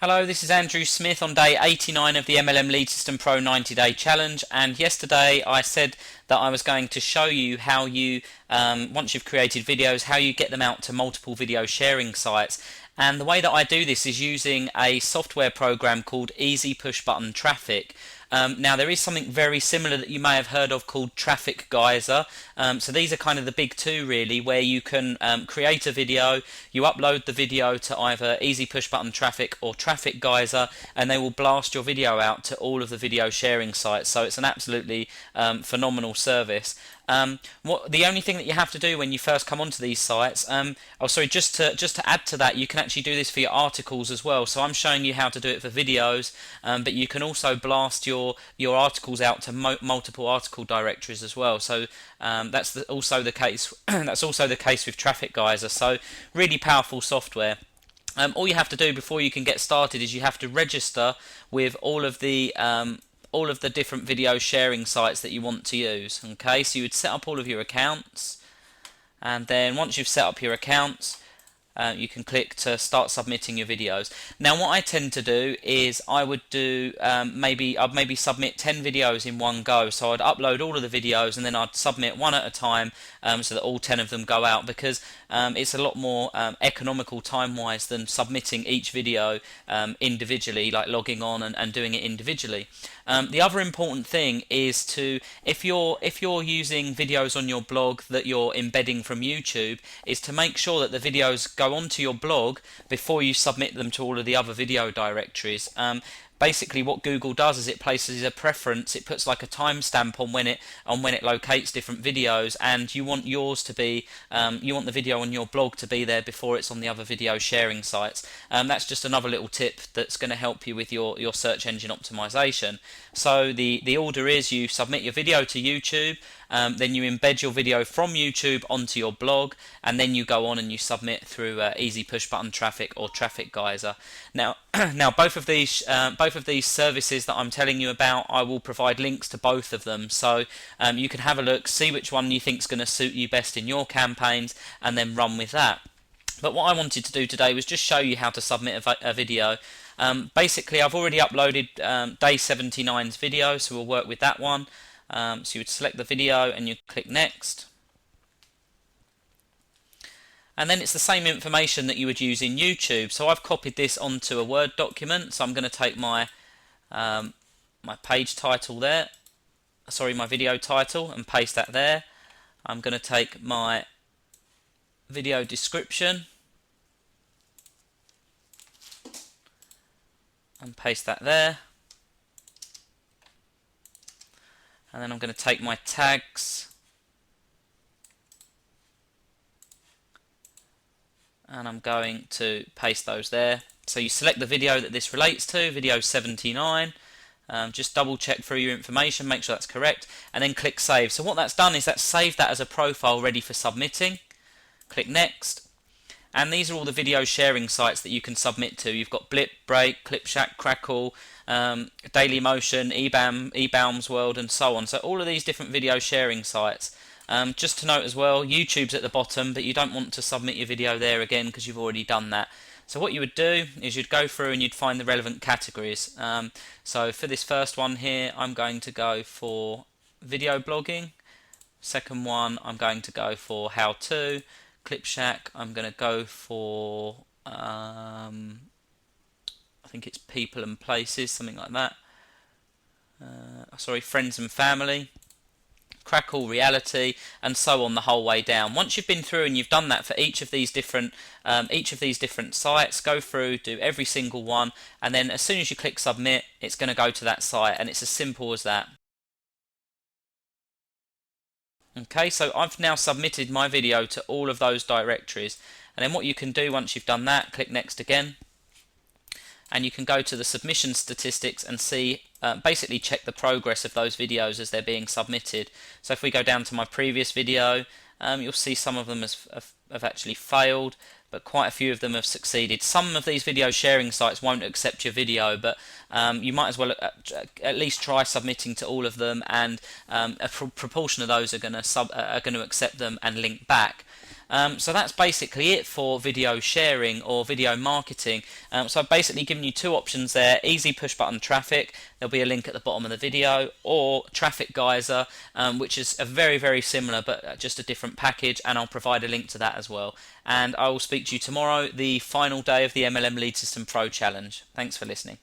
Hello, this is Andrew Smith on day 89 of the MLM Lead System Pro 90-day challenge, and yesterday I said that I was going to show you how you, once you've created videos, how you get them out to multiple video sharing sites. And the way that I do this is using a software program called Easy Push Button Traffic. Now there is something very similar that you may have heard of called Traffic Geyser. So these are kind of the big two really, where you can create a video, you upload the video to either Easy Push Button Traffic or Traffic Geyser, and they will blast your video out to all of the video sharing sites. So it's an absolutely phenomenal service. The only thing that you have to do when you first come onto these sites, just to add to that, you can actually do this for your articles as well. So I'm showing you how to do it for videos, but you can also blast your articles out to multiple article directories as well. So that's also the case. That's also the case with Traffic Geyser. So really powerful software. All you have to do before you can get started is you have to register with all of the different video sharing sites that you want to use. Okay, so you would set up all of your accounts, and then once you've set up your accounts, you can click to start submitting your videos. Now what I tend to do is I would do I'd maybe submit 10 videos in one go. So I'd upload all of the videos and then I'd submit one at a time, so that all 10 of them go out, because it's a lot more economical time-wise than submitting each video individually, like logging on and doing it individually. The other important thing is if you're using videos on your blog that you're embedding from YouTube, is to make sure that the videos go onto your blog before you submit them to all of the other video directories. Basically what Google does is it places a preference, it puts like a timestamp on when it locates different videos, and you want yours to be you want the video on your blog to be there before it's on the other video sharing sites. That's just another little tip that's going to help you with your search engine optimization. So the order is you submit your video to YouTube, then you embed your video from YouTube onto your blog, and then you go on and you submit through Easy Push Button Traffic or Traffic Geyser. Now both of these services that I'm telling you about, I will provide links to both of them, so you can have a look, see which one you think is going to suit you best in your campaigns, and then run with that. But what I wanted to do today was just show you how to submit a video. Basically I've already uploaded day 79's video, so we'll work with that one. So you would select the video and you click next, and then it's the same information that you would use in YouTube. So I've copied this onto a Word document, so I'm going to take my page title there, my video title, and paste that there. I'm going to take my video description and paste that there. And then I'm going to take my tags and I'm going to paste those there. So you select the video that this relates to, video 79. Just double check through your information, make sure that's correct, and then click save. So what that's done is that's saved that as a profile ready for submitting. Click next. And these are all the video sharing sites that you can submit to. You've got Blip, Break, Clipshack, Crackle, Dailymotion, eBaum's World, and so on. So all of these different video sharing sites. Just to note as well, YouTube's at the bottom, but you don't want to submit your video there again because you've already done that. So what you would do is you'd go through and you'd find the relevant categories. So for this first one here, I'm going to go for video blogging. Second one, I'm going to go for how-to. Clipshack, I'm going to go for I think it's people and places, something like that. Friends and family. Crackle, reality, and so on the whole way down. Once you've been through and you've done that for each of these different sites, go through, do every single one, and then as soon as you click submit, it's going to go to that site, and it's as simple as that. Okay, so I've now submitted my video to all of those directories, and then what you can do once you've done that, click next again, and you can go to the submission statistics and see, basically check the progress of those videos as they're being submitted. So if we go down to my previous video, you'll see some of them have actually failed, but quite a few of them have succeeded. Some of these video sharing sites won't accept your video, but you might as well at least try submitting to all of them, and a proportion of those are going to accept them and link back. So that's basically it for video sharing or video marketing. So I've basically given you two options there: easy push button traffic, there'll be a link at the bottom of the video, or traffic geyser, which is a very similar but just a different package, and I'll provide a link to that as well. And I will speak to you tomorrow, the final day of the MLM Lead System Pro Challenge. Thanks for listening.